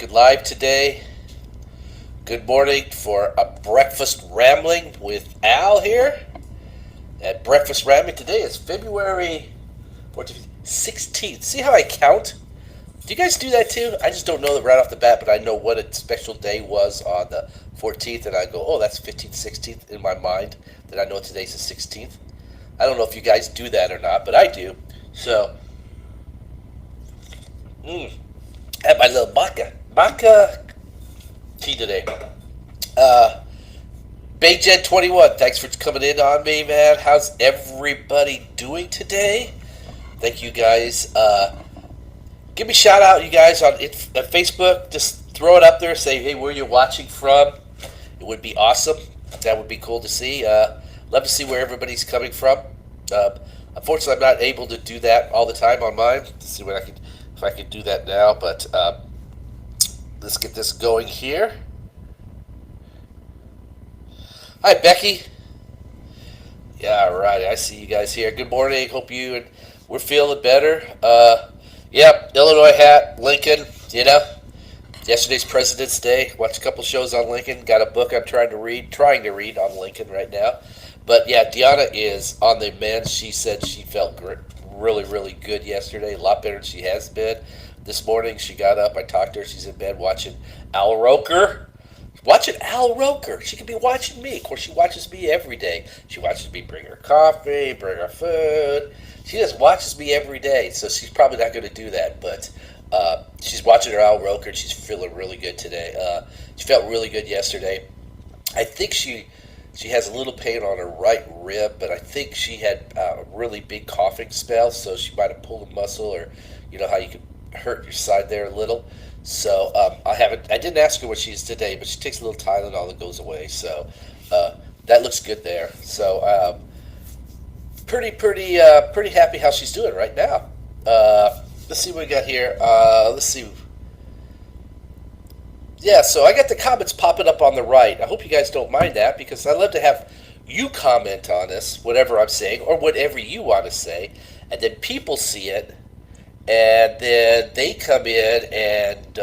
Facebooking Live today. Good morning for a breakfast rambling with Al here. At breakfast rambling today is February 16th. See how I count? Do you guys do that too? I just don't know that right off the bat, but I know what a special day was on the 14th, and I go, oh, that's 15th, 16th in my mind. Then I know today's the 16th. I don't know if you guys do that or not, but I do. So, had my little maca tea today. BayJed21, thanks for coming in on me, man. How's everybody doing today? Thank you guys. Give me a shout out, you guys, on Facebook. Just throw it up there. Say, hey, where you're watching from. It would be awesome. That would be cool to see. Love to see where everybody's coming from. Unfortunately, I'm not able to do that all the time on mine. Let's see if I can do that now. But let's get this going here. Hi, Becky. Yeah, all right. I see you guys here. Good morning. Hope we're feeling better. Yep, Illinois hat, Lincoln, Yesterday's President's Day. Watched a couple shows on Lincoln. Got a book I'm trying to read on Lincoln right now. But yeah, Deanna is on the mend. She said she felt really, really good yesterday. A lot better than she has been. This morning she got up. I talked to her. She's in bed watching Al Roker. Watching Al Roker. She could be watching me. Of course, she watches me every day. She watches me bring her coffee, bring her food. She just watches me every day, so she's probably not going to do that. But she's watching her Al Roker, and she's feeling really good today. She felt really good yesterday. I think she has a little pain on her right rib, but I think she had a really big coughing spell, so she might have pulled a muscle, or how you can hurt your side there a little. So I didn't ask her what she is today, but she takes a little Tylenol that goes away. So that looks good there. So pretty happy how she's doing right now. Let's see what we got here. Let's see. Yeah, so I got the comments popping up on the right. I hope you guys don't mind that, because I love to have you comment on this, whatever I'm saying, or whatever you want to say, and then people see it, and then they come in and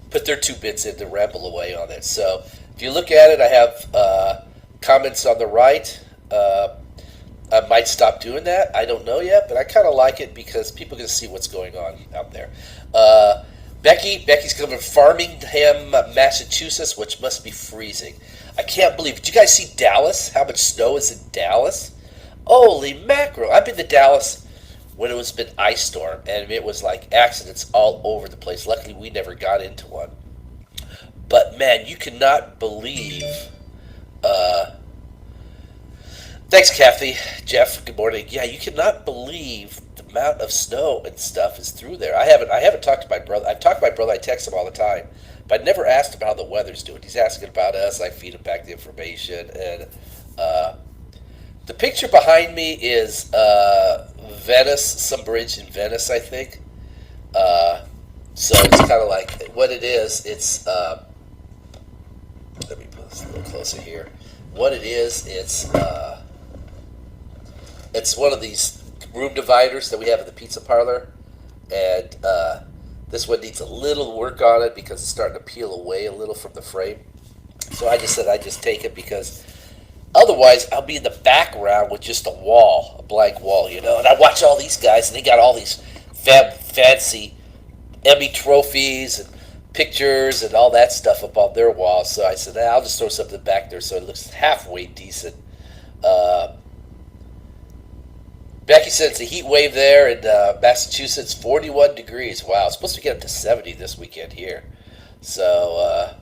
put their 2 bits in to ramble away on it. So if you look at it, I have comments on the right. I might stop doing that. I don't know yet, but I kind of like it because people can see what's going on out there. Becky's coming from Farmingham, Massachusetts, which must be freezing. I can't believe it. Did you guys see Dallas? How much snow is in Dallas? Holy mackerel. I've been to Dallas when it was been ice storm, and it was like accidents all over the place. Luckily, we never got into one. But, man, you cannot believe... Thanks, Kathy. Jeff, good morning. Yeah, you cannot believe the amount of snow and stuff is through there. I haven't talked to my brother. I've talked to my brother. I text him all the time. But I never asked him how the weather's doing. He's asking about us. I feed him back the information. And the picture behind me is Venice, some bridge in Venice, I think. So it's kind of like what it is. It's let me put this a little closer here. What it is, it's one of these room dividers that we have in the pizza parlor, and this one needs a little work on it because it's starting to peel away a little from the frame. So I just said I'd just take it, because otherwise I'll be in the background with just a blank wall, and I watch all these guys, and they got all these fancy Emmy trophies and pictures and all that stuff up on their walls. So I said, I'll just throw something back there so it looks halfway decent. Becky said it's a heat wave there in Massachusetts, 41 degrees. Wow, it's supposed to get up to 70 this weekend here. So,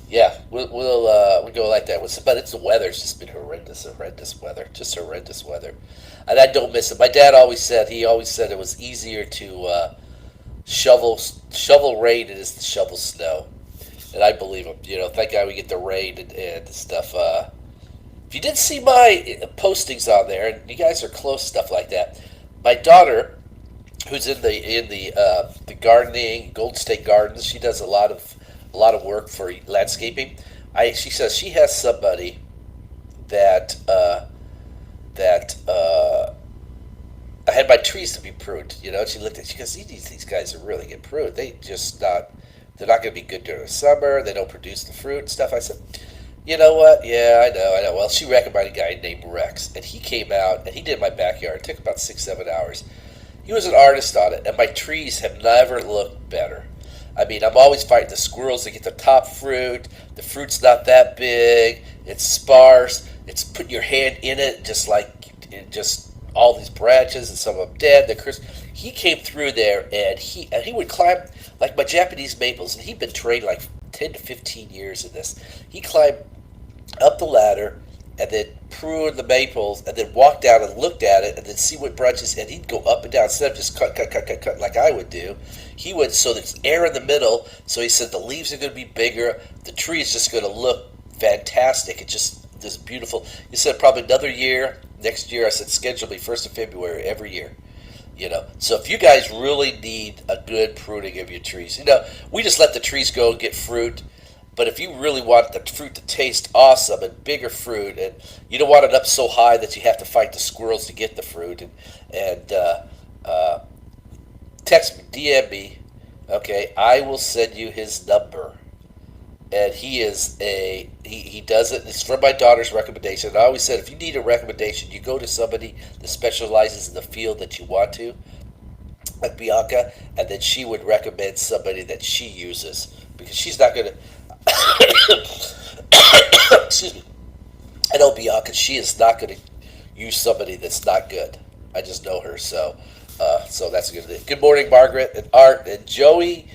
yeah, we'll go like that. But it's the weather. It's just been horrendous weather. Just horrendous weather. And I don't miss it. My dad always said it was easier to shovel rain than it is to shovel snow. And I believe him. Thank God we get the rain and stuff. If you didn't see my postings on there, and you guys are close, stuff like that, my daughter, who's in the gardening, Golden State Gardens, she does a lot of work for landscaping. She says she has somebody that I had my trees to be pruned. And she looked at, she goes, these guys are really get pruned. They're not going to be good during the summer. They don't produce the fruit and stuff. I said, you know what? Yeah, I know. Well, she recommended a guy named Rex, and he came out and he did my backyard. It took about 6-7 hours. He was an artist on it, and my trees have never looked better. I mean, I'm always fighting the squirrels to get the top fruit. The fruit's not that big. It's sparse. It's putting your hand in it, just all these branches, and some of them dead. He came through there, and he would climb like my Japanese maples, and he'd been trained like 10 to 15 years in this. He climbed up the ladder and then pruned the maples and then walked down and looked at it and then see what branches, and he'd go up and down instead of just cut like I would do. He would, so there's air in the middle, so he said the leaves are going to be bigger, the tree is just going to look fantastic. It's just this beautiful. He said probably another year, next year. I said schedule me 1st of February every year. So if you guys really need a good pruning of your trees, we just let the trees go and get fruit. But if you really want the fruit to taste awesome and bigger fruit, and you don't want it up so high that you have to fight the squirrels to get the fruit, and text me, DM me, okay? I will send you his number. And he does it. It's from my daughter's recommendation. I always said, if you need a recommendation, you go to somebody that specializes in the field that you want to, like Bianca, and then she would recommend somebody that she uses, because she's not going to, excuse me, I know Bianca, she is not going to use somebody that's not good. I just know her, so that's a good thing. Good morning, Margaret and Art and Joey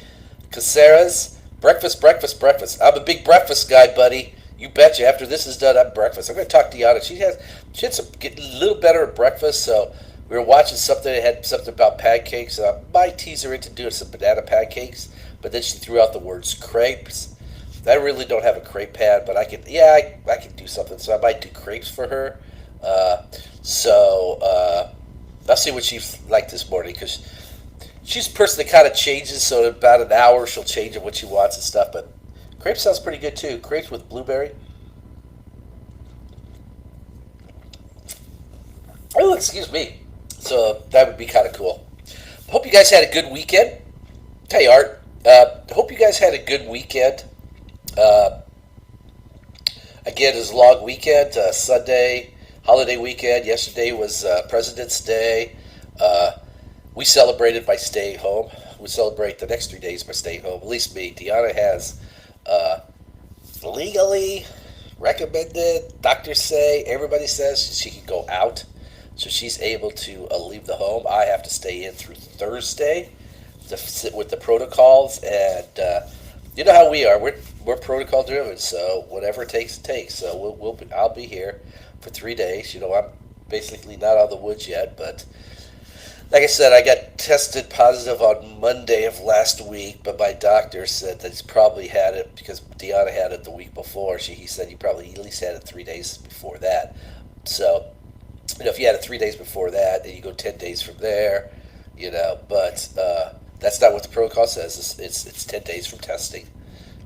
Caceres. Breakfast. I'm a big breakfast guy, buddy. You betcha. After this is done, I'm breakfast. I'm going to talk to Deanna. She had some get a little better at breakfast, so we were watching something that had something about pancakes. I might tease her into doing some banana pancakes, but then she threw out the words crepes. I really don't have a crepe pad, but I can do something, so I might do crepes for her. I'll see what she's like this morning, because she's a person that kind of changes, so in about an hour she'll change it what she wants and stuff. But crepe sounds pretty good too. Crepes with blueberry. Oh, excuse me. So that would be kind of cool. Hope you guys had a good weekend. Hey, Art. Hope you guys had a good weekend. Again, it's a long weekend. Sunday, holiday weekend. Yesterday was President's Day. We celebrated by staying home. We celebrate the next 3 days by staying home. At least me. Deanna has legally recommended. Doctors say, everybody says she can go out. So she's able to leave the home. I have to stay in through Thursday to sit with the protocols. And you know how we are. We're protocol driven. So whatever it takes, it takes. So I'll be here for 3 days. I'm basically not out of the woods yet, but like I said, I got tested positive on Monday of last week, but my doctor said that he's probably had it because Deanna had it the week before. He said he probably at least had it 3 days before that. So, if you had it 3 days before that, and you go 10 days from there, but that's not what the protocol says. It's 10 days from testing.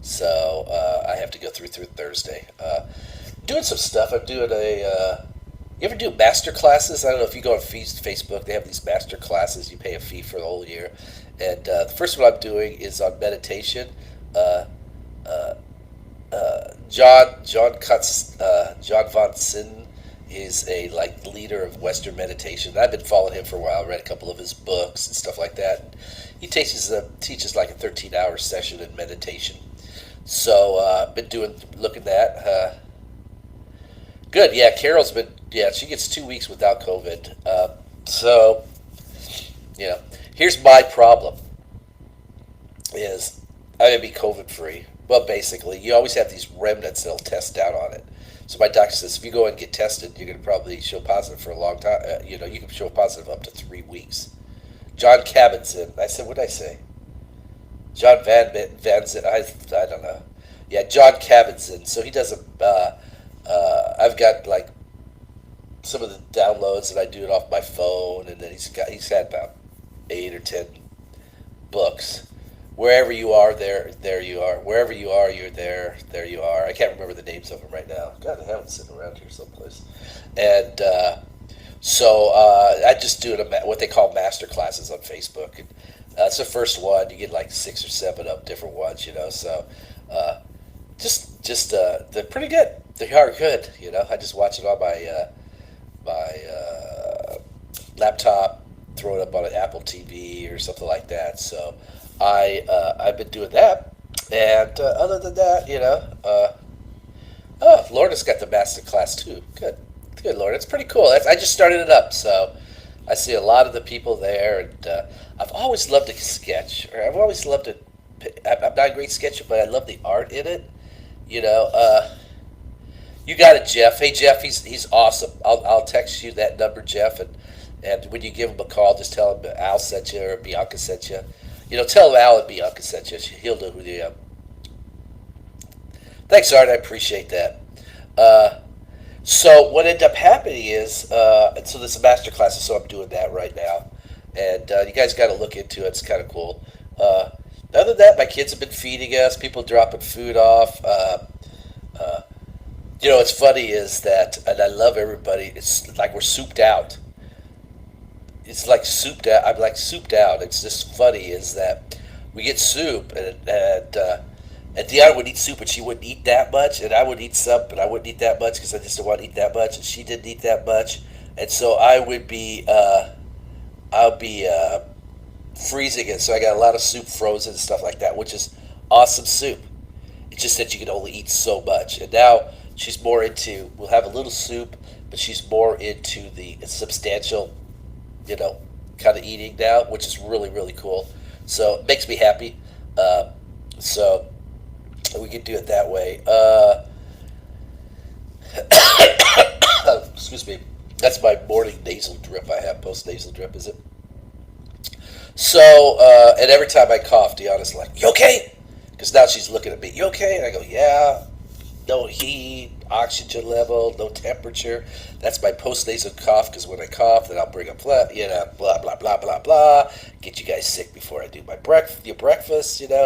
So I have to go through Thursday. Doing some stuff. I'm doing you ever do master classes? I don't know if you go on Facebook, they have these master classes. You pay a fee for the whole year. And the first one I'm doing is on meditation. John Von Sin is a leader of Western meditation. I've been following him for a while. I read a couple of his books and stuff like that. And he teaches like a 13-hour session in meditation. So I've been looking at that. Good, yeah. Carol's been, she gets 2 weeks without COVID. Here's my problem. Is I'm going to be COVID free. Well, basically, you always have these remnants that'll test down on it. So my doctor says if you go and get tested, you're going to probably show positive for a long time. You can show positive up to 3 weeks. John Cabinson. I said, what did I say? John Van Zin. I don't know. Yeah, John Cabinson. So he does I've got some of the downloads, and I do it off my phone, and then he's had about 8 or 10 books. Wherever you are, there you are. Wherever you are, you're there you are. I can't remember the names of them right now. God, I have them sitting around here someplace. And So I just do what they call master classes on Facebook, and that's the first one. You get like 6 or 7 of different ones, So uh, they're pretty good. They are good, I just watch it on my laptop, throw it up on an Apple TV or something like that. So I've been doing that, and other than that, oh, Lorna's got the master class too. Good, good, Lorna. It's pretty cool. I just started it up, so I see a lot of the people there, and I've always loved to sketch, or I've always loved to. I'm not a great sketcher, but I love the art in it. You know, you got it, Jeff. Hey, Jeff, he's awesome. I'll text you that number, Jeff, and when you give him a call, just tell him Al sent you or Bianca sent you. Tell him Al and Bianca sent you. He'll know who they are. Thanks, Art. I appreciate that. So what ended up happening is, and so this is a master class, so I'm doing that right now, and you guys got to look into it. It's kind of cool. Other than that, my kids have been feeding us. People dropping food off. What's funny is that, and I love everybody. It's like we're souped out. It's like souped out. I'm like souped out. It's just funny is that we get soup, and Deanna would eat soup, but she wouldn't eat that much, and I would eat some, but I wouldn't eat that much because I just didn't want to eat that much, and she didn't eat that much, and so I'll be freezing it, so I got a lot of soup frozen and stuff like that, which is awesome soup. It's just that you can only eat so much, and now she's more into. We'll have a little soup, but she's more into the substantial, kind of eating now, which is really really cool. So it makes me happy. So we can do it that way. Excuse me. That's my morning nasal drip I have. Post nasal drip, is it? So, and every time I cough, Deanna's like, "You okay?" Because now she's looking at me. "You okay?" And I go, "Yeah." No heat, oxygen level, no temperature. That's my post nasal cough. Because when I cough, then I'll bring up, blah blah blah blah blah. Get you guys sick before I do my breakfast.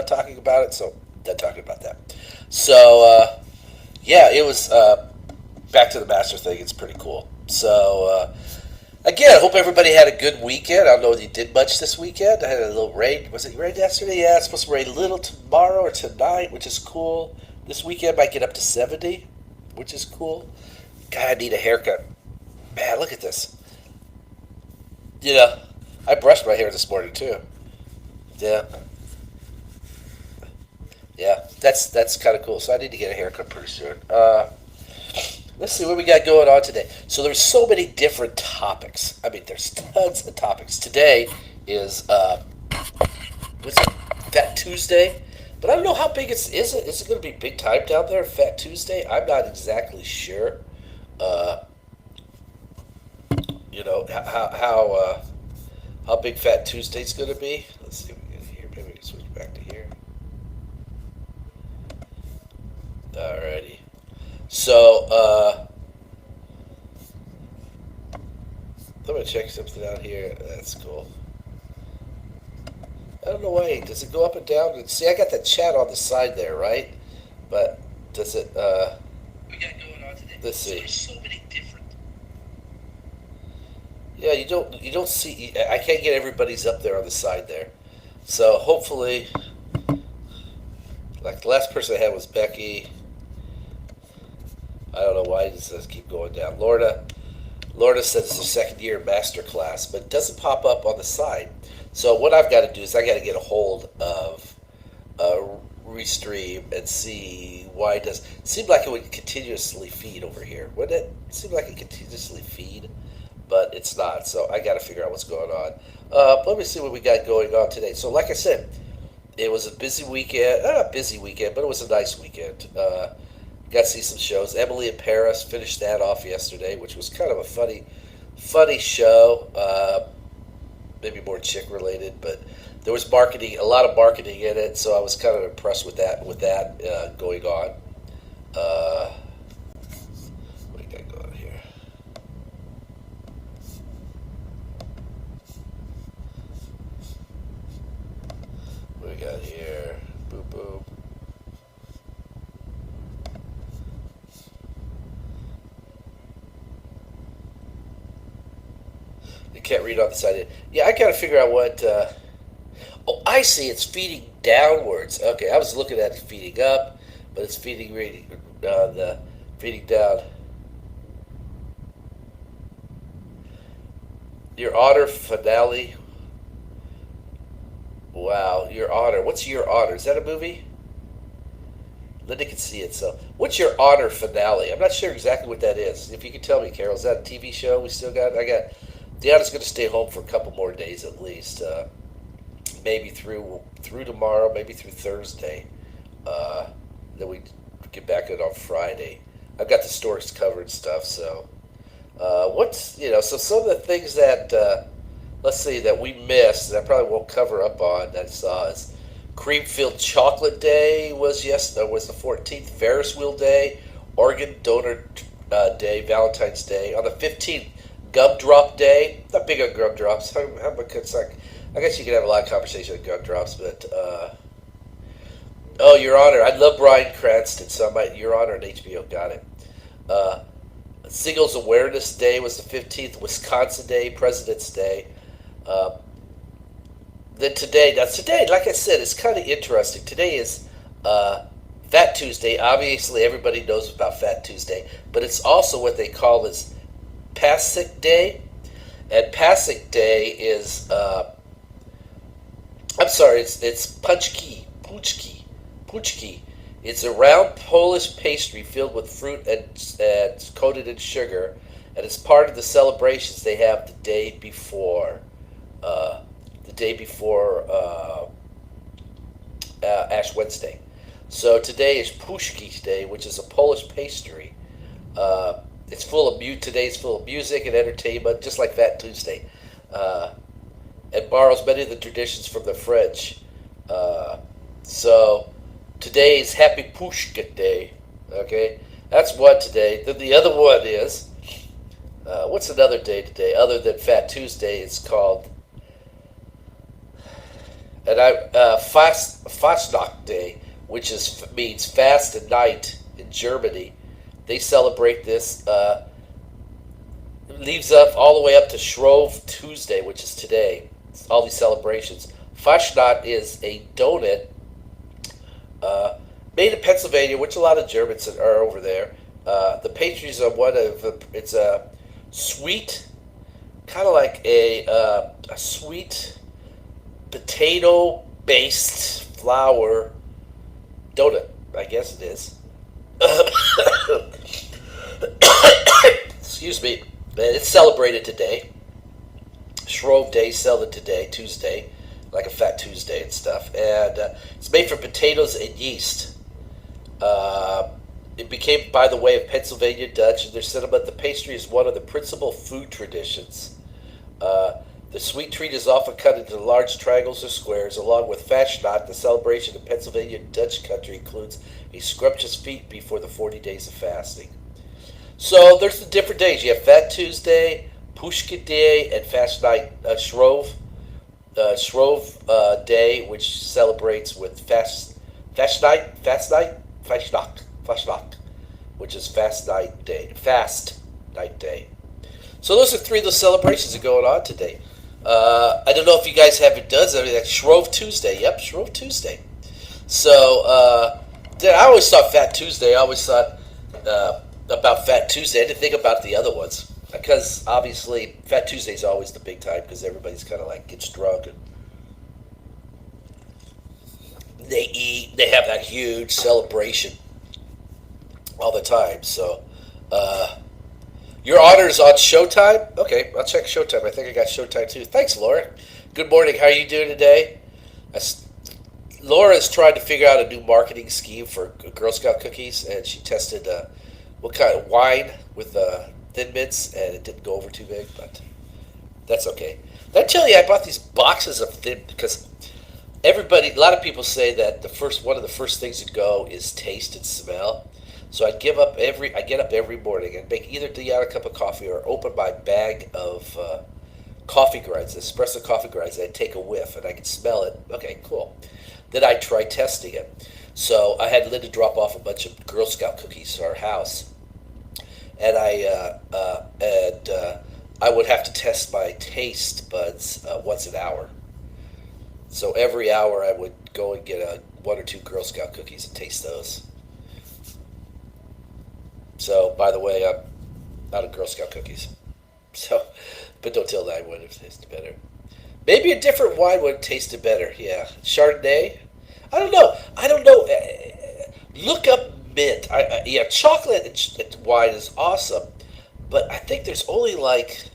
Talking about it. So I'm done talking about that. So yeah, it was back to the master thing. It's pretty cool. So again, I hope everybody had a good weekend. I don't know if you did much this weekend. I had a little rain. Was it rain yesterday? Yeah, it's supposed to rain a little tomorrow or tonight, which is cool. This weekend might get up to 70, which is cool. God, I need a haircut. Man, look at this. I brushed my hair this morning too. Yeah. Yeah, that's kind of cool. So I need to get a haircut pretty soon. Let's see what we got going on today. So there's so many different topics. I mean, there's tons of topics. Today is what's it? Fat Tuesday. But I don't know how big is it. Is it going to be big time down there, Fat Tuesday? I'm not exactly sure. How big Fat Tuesday's going to be. Let's see if we get here. Maybe we can switch back to here. Alrighty. So, I'm going to check something out here. That's cool. I don't know why. Does it go up and down? See, I got the chat on the side there, right? But does it, we got going on today. Let's see. There's so many different. Yeah, you don't see, I can't get everybody's up there on the side there. So hopefully, like the last person I had was Becky. I don't know why it does keep going down. Lorna says it's her second year master class, but it doesn't pop up on the side. So what I've got to do is I got to get a hold of Restream and see why it does. It seemed like it would continuously feed over here. Wouldn't it? It seemed like it continuously feed, but it's not. So I got to figure out what's going on. Let me see what we got going on today. So like I said, it was a busy weekend. Not a busy weekend, but it was a nice weekend. Got to see some shows. Emily in Paris, finished that off yesterday, which was kind of a funny show. Maybe more chick related, but there was a lot of marketing in it, so I was kind of impressed with that going on. What do you got going on here? What do we got here? Boop boop. You can't read on the side. Yeah, I got to figure out what. Oh, I see. It's feeding downwards. Okay, I was looking at it feeding up, but it's feeding reading the feeding down. Your Honor finale. Wow, Your Honor. What's Your Honor? Is that a movie? Linda can see it. So, what's Your Honor finale? I'm not sure exactly what that is. If you could tell me, Carol, is that a TV show we still got? I got. Deanna's going to stay home for a couple more days at least. Maybe through tomorrow, maybe through Thursday. Then we get back in on Friday. I've got the stores covered and stuff. So, so some of the things that let's see that we missed that I probably won't cover up on that I saw is Cream-Filled Chocolate Day was the 14th. Ferris Wheel Day, Organ Donor Day, Valentine's Day. On the 15th, Gumdrop Day. Not big on gumdrops. I guess you could have a lot of conversation on gumdrops, but oh, Your Honor, I love Bryan Cranston, so I might Your Honor on HBO. Got it. Singles Awareness Day was the 15th. Wisconsin Day, President's Day. Then today, like I said, it's kind of interesting. Today is Fat Tuesday. Obviously, everybody knows about Fat Tuesday, but it's also what they call as Pasek Day. And Pasek Day is, it's Puchki. It's a round Polish pastry filled with fruit and coated in sugar, and it's part of the celebrations they have the day before. Ash Wednesday. So today is Puszki Day, which is a Polish pastry. Today's full of music and entertainment, just like Fat Tuesday, and borrows many of the traditions from the French. So today is Happy Puszka Day. Okay, that's one today. Then the other one is what's another day today other than Fat Tuesday? It's called Fastnacht Day, which means fast at night in Germany. They celebrate this. Leaves up all the way up to Shrove Tuesday, which is today. All these celebrations. Fastnacht is a donut made in Pennsylvania, which a lot of Germans are over there. The pastries are it's a sweet, kind of like a sweet potato-based flour donut, I guess it is. Excuse me. It's celebrated today. Shrove Day celebrated today, Tuesday, like a Fat Tuesday and stuff. And it's made from potatoes and yeast. It became by the way of Pennsylvania Dutch, and their sentiment the pastry is one of the principal food traditions. The sweet treat is often cut into large triangles or squares. Along with Fastnacht, the celebration in Pennsylvania Dutch country includes a scrumptious feast before the 40 days of fasting. So there's the different days. You have Fat Tuesday, Puszka Day, and Fastnacht, Shrove Day, which celebrates with Fastnacht, which is Fast Night Day. So those are three of the celebrations that are going on today. I don't know if you guys have it does. I mean, that's Shrove Tuesday. Yep, Shrove Tuesday. So I always thought Fat Tuesday. I always thought about Fat Tuesday. I didn't think about the other ones because obviously Fat Tuesday is always the big time because everybody's kind of like gets drunk and they eat. They have that huge celebration all the time. So. Your Honor's on Showtime? Okay, I'll check Showtime. I think I got Showtime too. Thanks, Laura. Good morning. How are you doing today? Laura is trying to figure out a new marketing scheme for Girl Scout cookies, and she tested what kind of wine with Thin Mints, and it didn't go over too big, but that's okay. Did I tell you I bought these boxes of Thin because a lot of people say that one of the first things to go is taste and smell. So I get up every morning and make either Deanna a cup of coffee or open my bag of coffee grinds, espresso coffee grinds, and I take a whiff and I can smell it. Okay, cool. Then I try testing it. So I had Linda drop off a bunch of Girl Scout cookies to our house, and I would have to test my taste buds once an hour. So every hour I would go and get one or two Girl Scout cookies and taste those. So, by the way, I'm out of Girl Scout cookies. So, but don't tell that I would have tasted better. Maybe a different wine would have tasted better. Yeah, Chardonnay. I don't know. I don't know. Look up mint. Yeah, chocolate and wine is awesome, but I think there's only like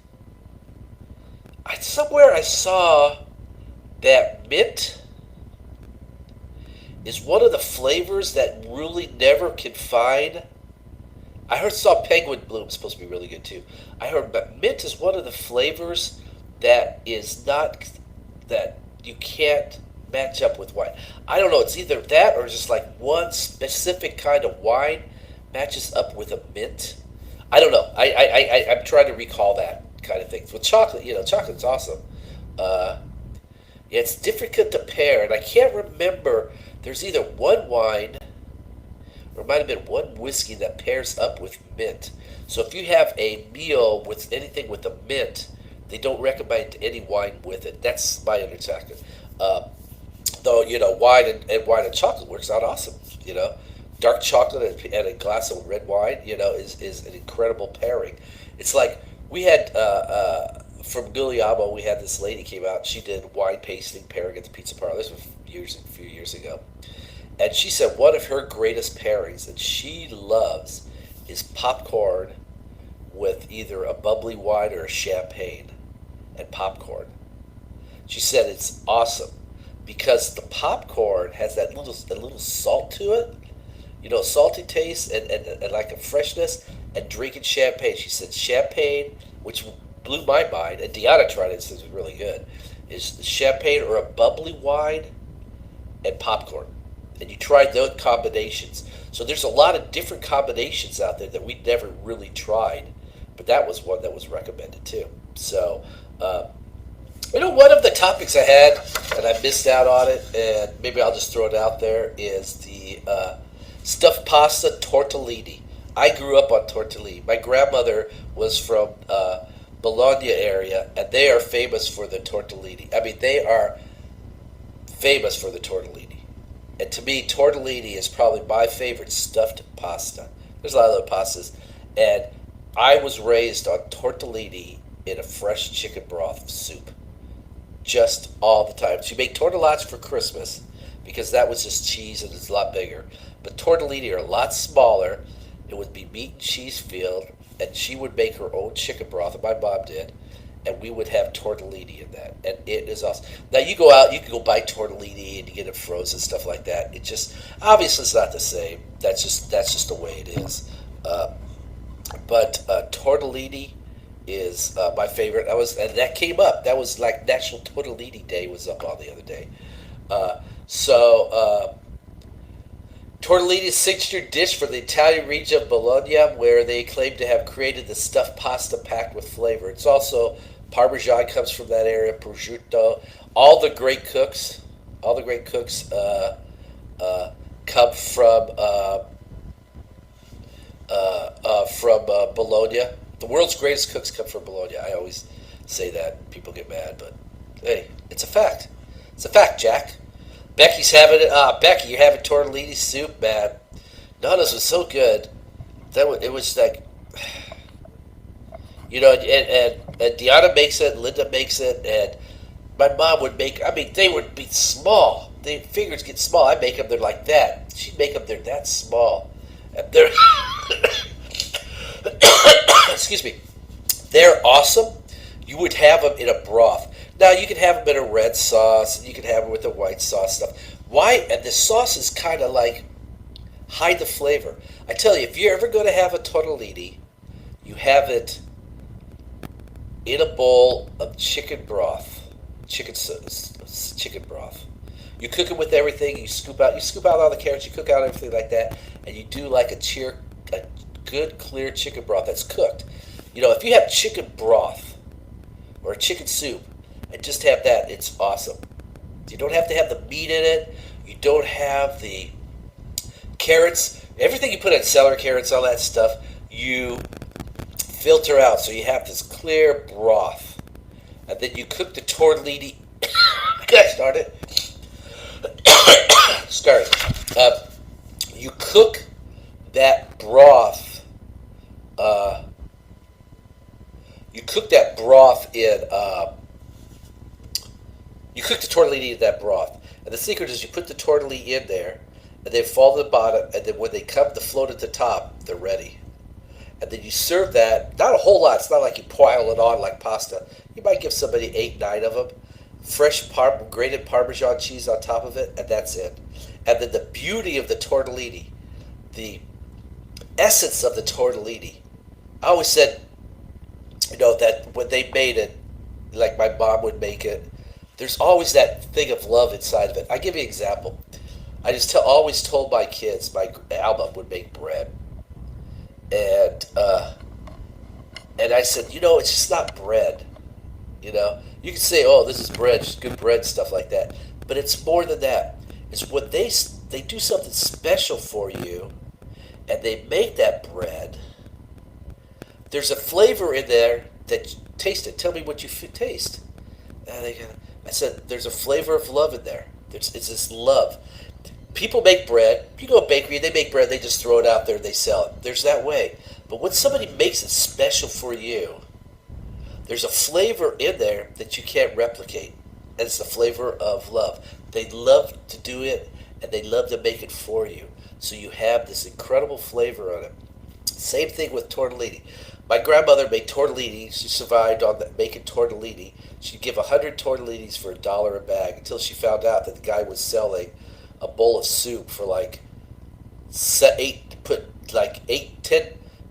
somewhere I saw that mint is one of the flavors that really never can find. I saw Penguin Bloom supposed to be really good too. I heard that mint is one of the flavors that is not that you can't match up with wine. I don't know. It's either that or just like one specific kind of wine matches up with a mint. I don't know. I'm trying to recall that kind of thing. With chocolate, chocolate's awesome. Yeah, it's difficult to pair, and I can't remember. There's either one wine or it might have been one whiskey that pairs up with mint. So if you have a meal with anything with a mint, they don't recommend any wine with it. That's my understanding. Though, wine and chocolate works out awesome. Dark chocolate and a glass of red wine, is an incredible pairing. It's like we had from Guglielmo, we had this lady came out. She did wine tasting pairing at the pizza parlor. This was a few years ago, and she said one of her greatest pairings that she loves is popcorn with either a bubbly wine or a champagne and popcorn. She said it's awesome because the popcorn has that little salt to it, salty taste and like a freshness, and drinking champagne. She said champagne, which blew my mind, and Deanna tried it and said it was really good, is champagne or a bubbly wine and popcorn. And you tried those combinations. So there's a lot of different combinations out there that we never really tried, but that was one that was recommended too. So, one of the topics I had, and I missed out on it, and maybe I'll just throw it out there, is the stuffed pasta tortellini. I grew up on tortellini. My grandmother was from Bologna area, and they are famous for the tortellini. I mean, they are famous for the tortellini. And to me, tortellini is probably my favorite stuffed pasta. There's a lot of other pastas. And I was raised on tortellini in a fresh chicken broth soup. Just all the time. She made tortellini for Christmas because that was just cheese and it's a lot bigger. But tortellini are a lot smaller. It would be meat and cheese filled, and she would make her own chicken broth, and my mom did, and we would have tortellini in that, and it is awesome. Now you go out, you can go buy tortellini and you get it frozen, stuff like that. It just obviously it's not the same. That's just the way it is. But tortellini is my favorite. And that came up. That was like National Tortellini Day was up on the other day. Tortellini is a signature dish for the Italian region of Bologna, where they claim to have created the stuffed pasta packed with flavor. It's also Parmesan comes from that area, prosciutto. All the great cooks come from Bologna. The world's greatest cooks come from Bologna. I always say that. People get mad, but hey, it's a fact. It's a fact, Jack. Becky's having it. Becky, you're having tortellini soup, man. Nana's was so good. It was like, and Deanna makes it, Linda makes it, and my mom would make. I mean, they would be small. The fingers get small. I make them. They're like that. She'd make them. They're that small. And they're excuse me. They're awesome. You would have them in a broth. Now, you can have them in a red sauce, and you can have them with the white sauce stuff. Why? And the sauce is kind of like hide the flavor. I tell you, if you're ever going to have a tortellini, you have it in a bowl of chicken broth, chicken broth. You cook it with everything. You scoop out all the carrots. You cook out everything like that, and you do like a good clear chicken broth that's cooked. If you have chicken broth or a chicken soup, and just have that, it's awesome. You don't have to have the meat in it. You don't have the carrots. Everything you put in, celery, carrots, all that stuff, you filter out so you have this clear broth. And then you cook the tortellini. Gosh darn it. Start. You cook that broth. You cook that broth in. You cook the tortellini in that broth. And the secret is you put the tortellini in there, and they fall to the bottom, and then when they come to float at the top, they're ready. And then you serve that, not a whole lot, it's not like you pile it on like pasta. You might give somebody 8, 9 of them. Fresh grated Parmesan cheese on top of it, and that's it. And then the beauty of the tortellini, the essence of the tortellini. I always said, that when they made it, like my mom would make it, there's always that thing of love inside of it. I give you an example. I just always told my kids, my Alma would make bread. And I said, it's just not bread. You can say, oh, this is bread, just good bread, stuff like that. But it's more than that. It's when they do something special for you, and they make that bread. There's a flavor in there that taste it. Tell me what you taste. And I said, there's a flavor of love in there. It's this love. People make bread. You go to a bakery, they make bread, they just throw it out there, they sell it. There's that way. But when somebody makes it special for you, there's a flavor in there that you can't replicate. And it's the flavor of love. They love to do it, and they love to make it for you. So you have this incredible flavor on it. Same thing with tortellini. My grandmother made tortellini. She survived on making tortellini. She'd give 100 tortellinis for $1 a bag until she found out that the guy was selling a bowl of soup for like 10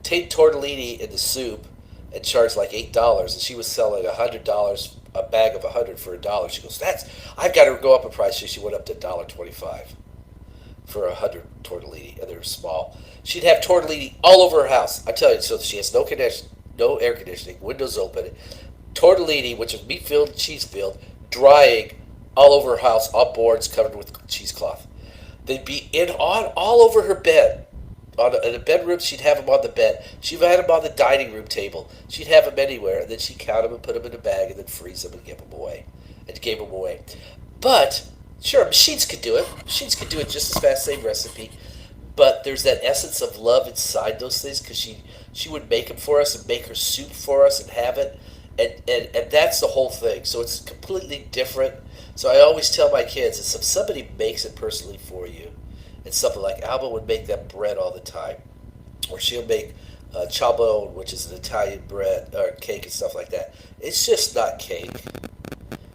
tortellini in the soup and charged like $8, and she was selling $100, a bag of 100 for $1. She goes, I've got to go up in price. So she went up to $1.25 for 100 tortellini, and they're small. She'd have tortellini all over her house. I tell you, so she has no air conditioning, windows open, tortellini, which is meat filled, cheese filled, drying all over her house on boards covered with cheesecloth. They'd be all over her bed. In the bedroom, she'd have them on the bed. She'd have them on the dining room table. She'd have them anywhere, and then she'd count them and put them in a bag and then freeze them and give them away. And gave them away. But, sure, machines could do it. Machines could do it just as fast, same recipe. But there's that essence of love inside those things because she would make them for us and make her soup for us and have it. And that's the whole thing. So it's completely different. So I always tell my kids, if somebody makes it personally for you, it's something like Alma would make that bread all the time. Or she'll make ciabatta, which is an Italian bread, or cake and stuff like that. It's just not cake.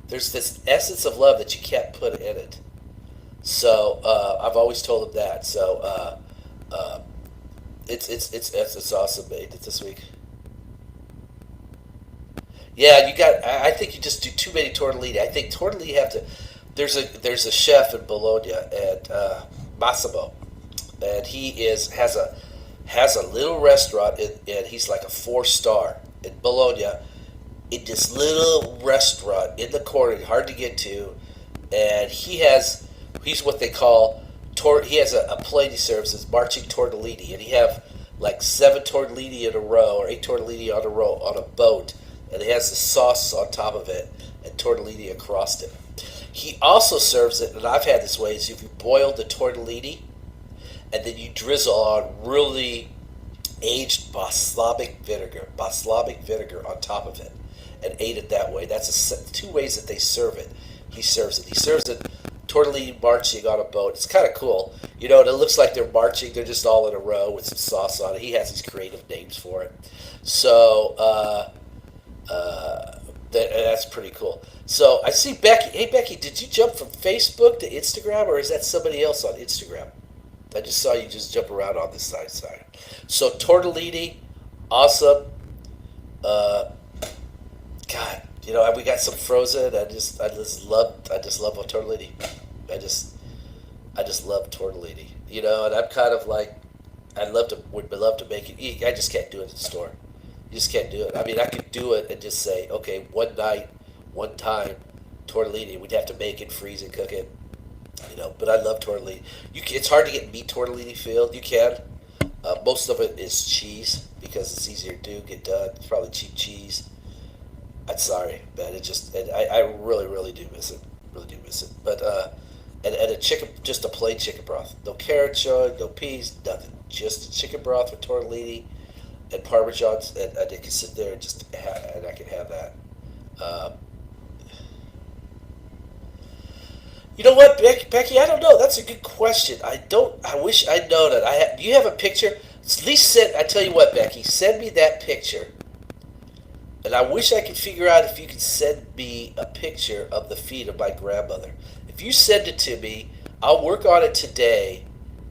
There's this essence of love that you can't put in it. So I've always told them that. So it's awesome, mate. This week. Yeah, I think you just do too many tortellini. I think tortellini have to. There's a chef in Bologna and Massimo, and he has a little restaurant and he's like a 4-star in Bologna, in this little restaurant in the corner, hard to get to, and he's what they call he has a plate he serves as marching tortellini, and he have like 7 tortellini in a row or 8 tortellini on a row on a boat, and it has the sauce on top of it and tortellini across it. He also serves it, and I've had this way, is if you boil the tortellini and then you drizzle on really aged balsamic vinegar on top of it and ate it that way. That's 2 ways that they serve it. He serves it tortellini marching on a boat. It's kind of cool. And it looks like they're marching. They're just all in a row with some sauce on it. He has these creative names for it. So, that's pretty cool. So I see Becky. Hey, Becky, did you jump from Facebook to Instagram, or is that somebody else on Instagram? I just saw you just jump around on this side. So tortellini, awesome. God, we got some frozen. I just love a tortellini. I just love tortellini. And I'm kind of like, would love to make it. I just can't do it in the store. You just can't do it. I mean, I could do it and just say, okay, one night, one time, tortellini. We'd have to make it, freeze it, cook it. But I love tortellini. It's hard to get meat tortellini filled. You can, Most of it is cheese because it's easier to get done. It's probably cheap cheese. I'm sorry, man. I really, really do miss it. Really do miss it. But and a chicken, just a plain chicken broth. No carrot chug, no peas, nothing. Just chicken broth with tortellini and parmesans, and I can sit there and and I can have that. Um, you know what, Becky? I don't know. That's a good question. I wish I'd known it. Do you have a picture? At least send. I tell you what, Becky. Send me that picture. And I wish I could figure out if you could send me a picture of the feet of my grandmother. If you send it to me, I'll work on it today,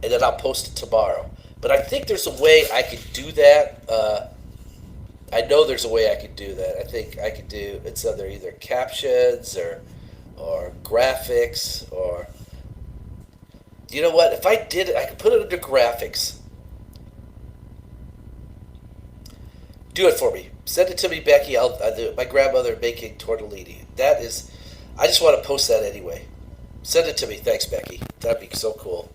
and then I'll post it tomorrow. But I think there's a way I could do that. I know there's a way I could do that. I think I could do it's either captions or graphics or you know what? If I did it, I could put it under graphics. Do it for me. Send it to me, Becky. I'll do it. My grandmother making tortellini. That is, I just want to post that anyway. Send it to me. Thanks, Becky. That'd be so cool.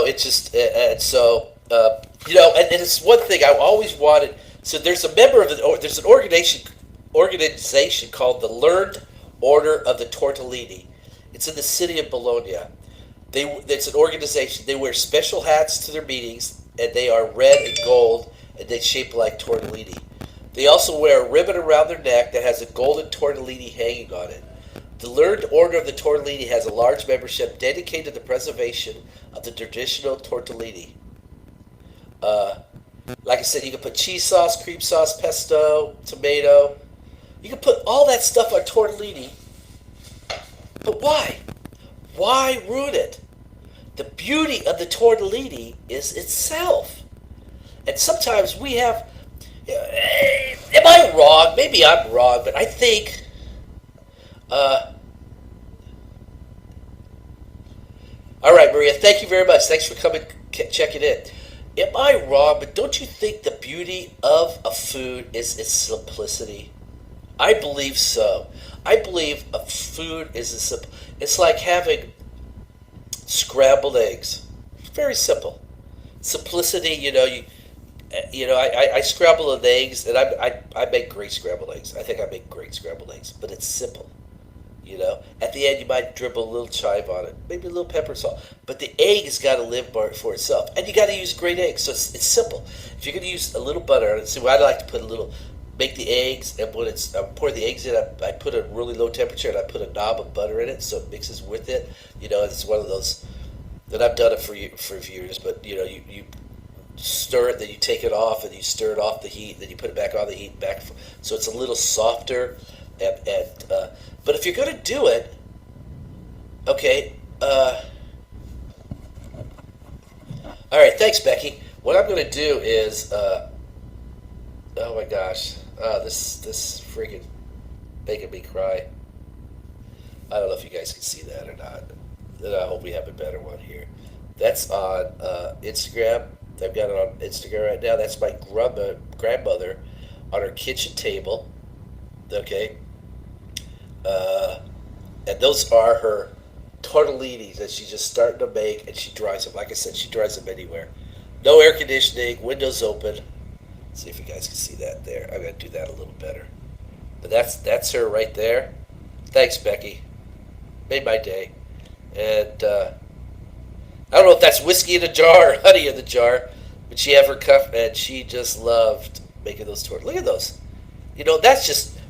It's just, and so, and it's one thing I always wanted. So there's a member of there's an organization called the Learned Order of the Tortellini. It's in the city of Bologna. It's an organization. They wear special hats to their meetings, and they are red and gold, and they shape like tortellini. They also wear a ribbon around their neck that has a golden tortellini hanging on it. The Learned Order of the Tortellini has a large membership dedicated to the preservation of the traditional tortellini. Like I said, you can put cheese sauce, cream sauce, pesto, tomato. You can put all that stuff on tortellini. But why? Why ruin it? The beauty of the tortellini is itself. And sometimes we have... Am I wrong? Maybe I'm wrong, but I think... all right, Maria, thank you very much. Thanks for coming, checking in. Am I wrong, but don't you think the beauty of a food is its simplicity? I believe so. I believe a food is it's like having scrambled eggs. Very simple. Simplicity, I scramble the eggs, and I make great scrambled eggs. I think I make great scrambled eggs, but it's simple. At the end you might dribble a little chive on it, maybe a little pepper salt, but the egg has got to live for itself, and you got to use great eggs. So it's simple. If you're going to use a little butter, and see, I like to put make the eggs, and when I pour the eggs in, I put it at really low temperature, and I put a knob of butter in it so it mixes with it. It's one of those that I've done it for years, but you stir it, then you take it off, and you stir it off the heat, then you put it back on the heat, so it's a little softer. But if you're going to do it, okay. All right, thanks, Becky. What I'm going to do is, oh my gosh, this freaking making me cry. I don't know if you guys can see that or not. I hope we have a better one here. That's on Instagram. I've got it on Instagram right now. That's my grandmother on her kitchen table. Okay. And those are her tortellinis that she's just starting to make, and she dries them. Like I said, she dries them anywhere. No air conditioning, windows open. Let's see if you guys can see that there. I'm going to do that a little better. But that's her right there. Thanks, Becky. Made my day. And I don't know if that's whiskey in a jar or honey in the jar, but she had her cup, and she just loved making those tortillas. Look at those.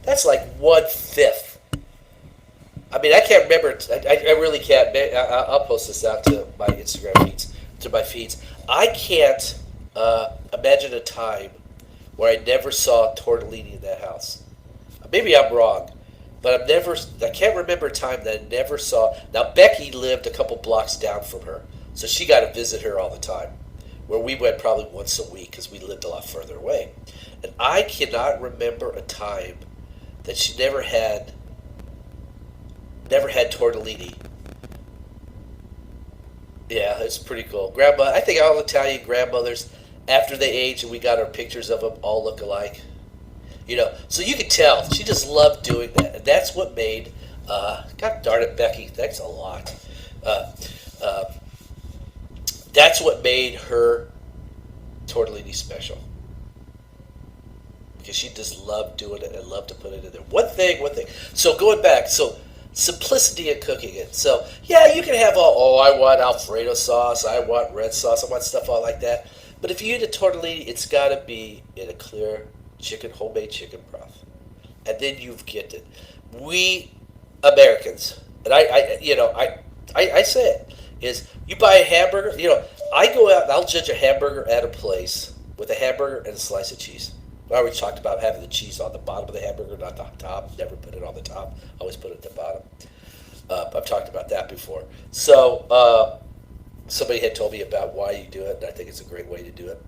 That's like 1/5. I mean, I can't remember. I really can't. I'll post this out to my Instagram feeds, to my feeds. I can't imagine a time where I never saw tortellini in that house. Maybe I'm wrong, but I can't remember a time that I never saw. Now, Becky lived a couple blocks down from her, so she got to visit her all the time, where we went probably once a week because we lived a lot further away. And I cannot remember a time that she never had tortellini. Yeah, it's pretty cool. Grandma, I think all Italian grandmothers, after they age and we got our pictures of them, all look alike. So you can tell she just loved doing that, and that's what made. God darn it, Becky, thanks a lot. That's what made her tortellini special. Because she just loved doing it and loved to put it in there. One thing. So going back, so simplicity in cooking it. So yeah, you can have I want Alfredo sauce, I want red sauce, I want stuff all like that. But if you eat a tortellini, it's got to be in a clear homemade chicken broth, and then you've get it. We Americans, and I say it is you buy a hamburger. I go out and I'll judge a hamburger at a place with a hamburger and a slice of cheese. I already talked about having the cheese on the bottom of the hamburger, not the top. Never put it on the top. Always put it at the bottom. I've talked about that before. So somebody had told me about why you do it, and I think it's a great way to do it.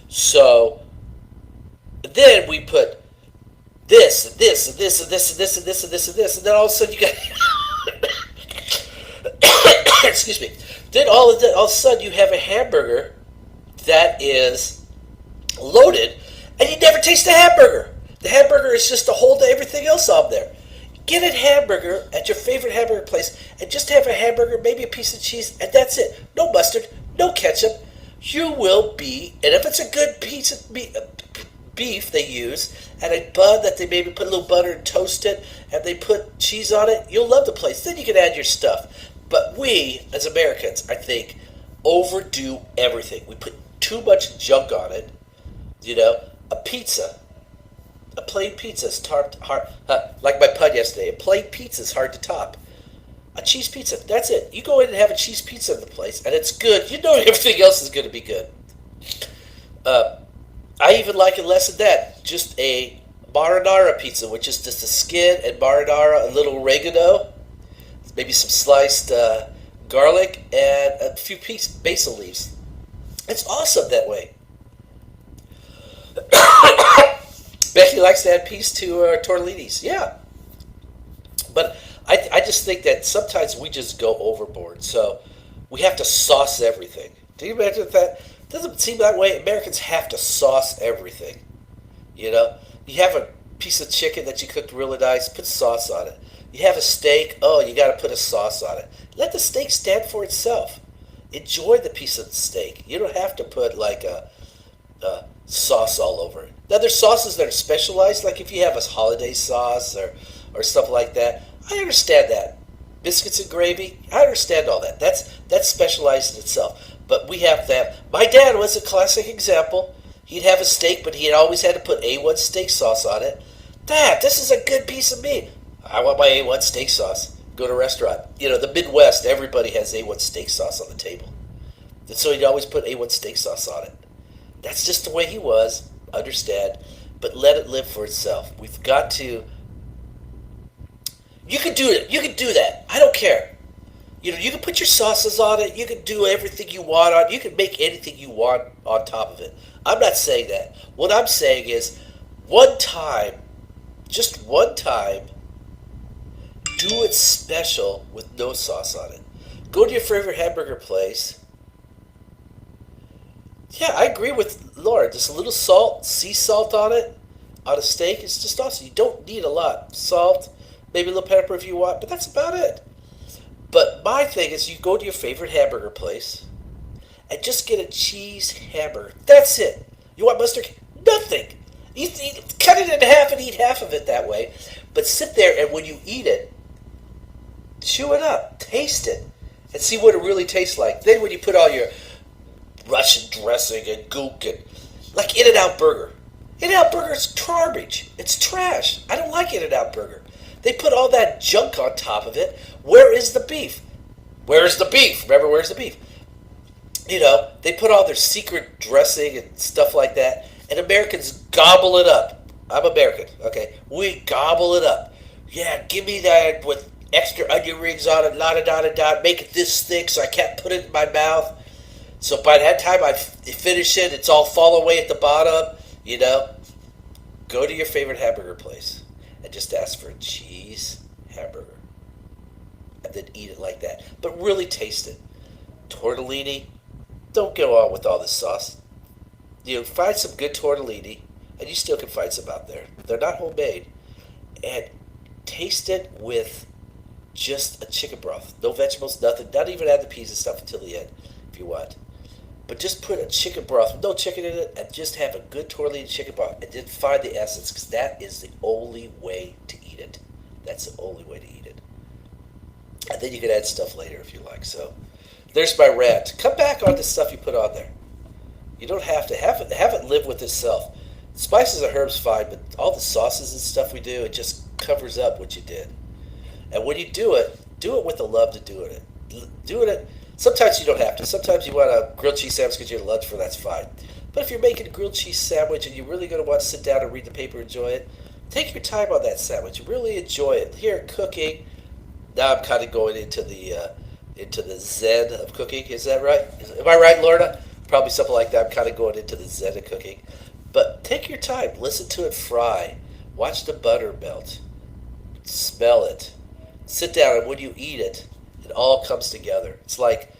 So then we put this, and this, and this, and this, and this, and this, and this, and this, and then all of a sudden you got excuse me. Then all of a sudden you have a hamburger that is loaded, and you never taste the hamburger. The hamburger is just a hold to everything else on there. Get a hamburger at your favorite hamburger place and just have a hamburger, maybe a piece of cheese, and that's it. No mustard, no ketchup. You will be, and if it's a good piece of beef they use, and a bun that they maybe put a little butter and toast it, and they put cheese on it, you'll love the place. Then you can add your stuff. But we, as Americans, I think, overdo everything. We put too much junk on it. A pizza, a plain pizza is hard, like my pun yesterday, a plain pizza is hard to top. A cheese pizza, that's it. You go in and have a cheese pizza in the place, and it's good. You know everything else is going to be good. I even like it less than that. Just a marinara pizza, which is just a skin and marinara, a little oregano, maybe some sliced garlic, and a few basil leaves. It's awesome that way. Becky likes to add peas to tortellinis. Yeah. But I just think that sometimes we just go overboard. So we have to sauce everything. Do you imagine that? It doesn't seem that way. Americans have to sauce everything. You have a piece of chicken that you cooked really nice, put sauce on it. You have a steak, you got to put a sauce on it. Let the steak stand for itself. Enjoy the piece of steak. You don't have to put like a sauce all over it. Now there's sauces that are specialized, like if you have a holiday sauce or stuff like that. I understand that. Biscuits and gravy, I understand all that. That's specialized in itself. But we have that. My dad was a classic example. He'd have a steak, but he had always had to put A1 steak sauce on it. Dad, this is a good piece of meat. I want my A1 steak sauce. Go to a restaurant. The Midwest, everybody has A1 steak sauce on the table. And so he'd always put A1 steak sauce on it. That's just the way he was. Understand. But let it live for itself. We've got to... You can do it. You can do that. I don't care. You can put your sauces on it. You can do everything you want on it. You can make anything you want on top of it. I'm not saying that. What I'm saying is, one time, just one time, do it special with no sauce on it. Go to your favorite hamburger place. Yeah, I agree with Laura. Just a little salt, sea salt on it, on a steak. It's just awesome. You don't need a lot. Salt, maybe a little pepper if you want, but that's about it. But my thing is, you go to your favorite hamburger place and just get a cheese hamburger. That's it. You want mustard? Nothing. Cut it in half and eat half of it that way. But sit there, and when you eat it, chew it up, taste it, and see what it really tastes like. Then when you put all your Russian dressing and gook and like In-N-Out Burger. In-N-Out Burger is garbage. It's trash. I don't like In-N-Out Burger. They put all that junk on top of it. Where is the beef? Where is the beef? Remember, where's the beef? They put all their secret dressing and stuff like that, and Americans gobble it up. I'm American, okay? We gobble it up. Yeah, give me that with extra onion rings on it, la-da-da-da-da, make it this thick so I can't put it in my mouth. So by that time I finish it, it's all fall away at the bottom, Go to your favorite hamburger place and just ask for a cheese hamburger. And then eat it like that. But really taste it. Tortellini, don't go on with all this sauce. Find some good tortellini, and you still can find some out there. They're not homemade. And taste it with just a chicken broth. No vegetables, nothing. Not even add the peas and stuff until the end if you want. But just put a chicken broth with no chicken in it and just have a good tortellini chicken broth. And then find the essence because that is the only way to eat it. That's the only way to eat it. And then you can add stuff later if you like. So there's my rant. Come back on the stuff you put on there. You don't have to have it live with itself. Spices and herbs fine, but all the sauces and stuff we do, it just covers up what you did. And when you do it with the love to do it. Sometimes you don't have to. Sometimes you want a grilled cheese sandwich because you're at lunch for, that's fine. But if you're making a grilled cheese sandwich and you're really going to want to sit down and read the paper and enjoy it, take your time on that sandwich. Really enjoy it. Here, cooking. Now I'm kind of going into the zen of cooking. Is that right? Am I right, Lorna? Probably something like that. I'm kind of going into the zen of cooking. But take your time. Listen to it fry. Watch the butter melt. Smell it. Sit down, and when you eat it, it all comes together. It's like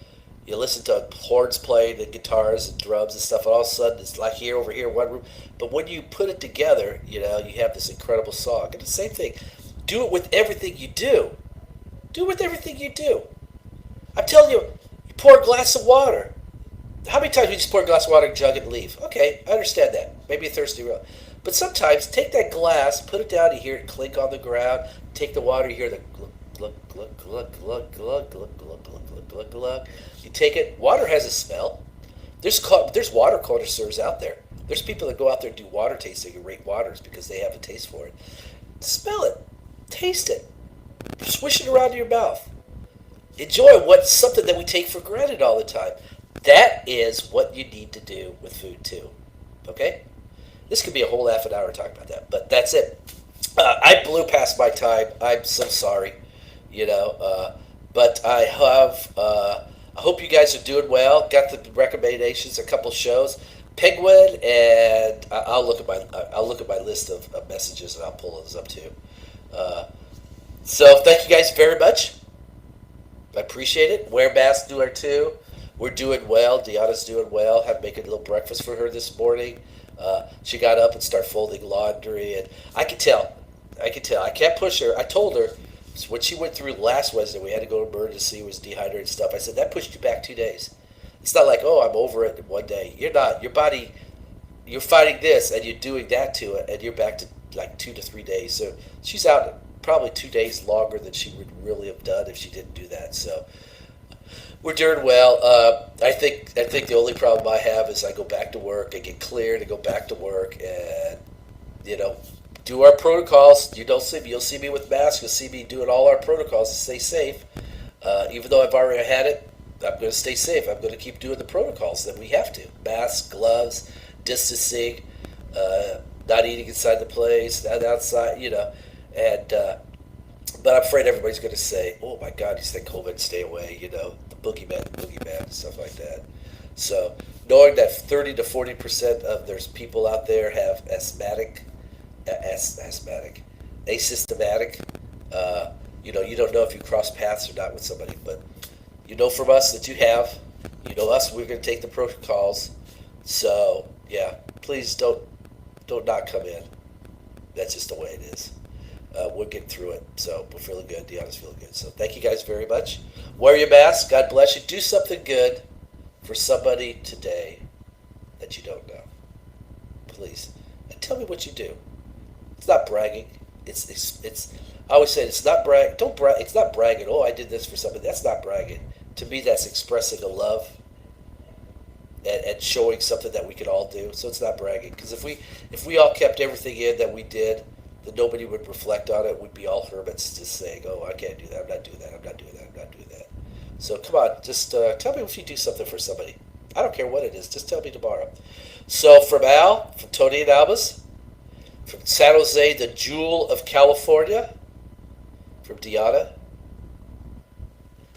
you listen to horns playing and guitars and drums and stuff, and all of a sudden it's like here, over here, one room. But when you put it together, you have this incredible song. And the same thing. Do it with everything you do. Do it with everything you do. I'm telling you, you pour a glass of water. How many times do you just pour a glass of water and jug it and leave? Okay, I understand that. Maybe a thirsty road. But sometimes take that glass, put it down, you hear it clink on the ground, take the water, you hear the glug, glug, glug, glug, glug, glug, glug, glug, glug, glug, glug. You take it, water has a smell. There's water connoisseurs out there. There's people that go out there and do water tasting and rate waters because they have a taste for it. Smell it. Taste it. Swish it around in your mouth. Enjoy what's something that we take for granted all the time. That is what you need to do with food too. Okay? This could be a whole half an hour talking about that, but that's it. I blew past my time. I'm so sorry. But I hope you guys are doing well. Got the recommendations, a couple shows, Penguin, and I'll look at my list of messages and I'll pull those up too. So thank you guys very much. I appreciate it. Wear masks, do our too. We're doing well. Deanna's doing well. I'm making a little breakfast for her this morning. She got up and started folding laundry, and I could tell. I can't push her. I told her when she went through last Wednesday, we had to go to emergency, was dehydrated and stuff. I said, that pushed you back 2 days. It's not like, oh, I'm over it in 1 day. You're not. Your body, you're fighting this, and you're doing that to it, and you're back to like 2 to 3 days. So she's out probably 2 days longer than she would really have done if she didn't do that. So we're doing well. I think the only problem I have is I go back to work, I get cleared, I go back to work, and do our protocols. You don't see me. You'll see me with masks. You'll see me doing all our protocols to stay safe. Even though I've already had it, I'm going to stay safe. I'm going to keep doing the protocols that we have to: masks, gloves, distancing, not eating inside the place, not outside. And but I'm afraid everybody's going to say, "Oh my God, you said COVID, stay away." The boogeyman, and stuff like that. So knowing that 30 to 40% of there's people out there have asymptomatic. You don't know if you cross paths or not with somebody, but from us that you have. Us, we're going to take the protocols. So yeah, please don't not come in. That's just the way it is. We're getting through it, so we're feeling good. Deanna's feeling good. So thank you guys very much. Wear your mask. God bless you. Do something good for somebody today that you don't know. Please. And tell me what you do. It's not bragging. It's I always say it's not brag. Don't brag. It's not bragging. Oh, I did this for somebody. That's not bragging. To me, that's expressing a love and showing something that we could all do. So it's not bragging. Because if we all kept everything in that we did, then nobody would reflect on it. We'd be all hermits just saying, oh, I can't do that. I'm not doing that. I'm not doing that. I'm not doing that. So come on, just tell me if you do something for somebody. I don't care what it is. Just tell me tomorrow. So from Al, from Tony and Albus, from San Jose, the jewel of California, from Deanna,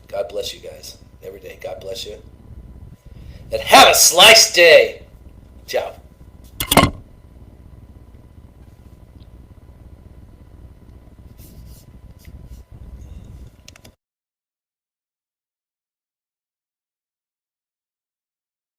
God bless you guys. Every day, God bless you. And have a sliced day. Ciao.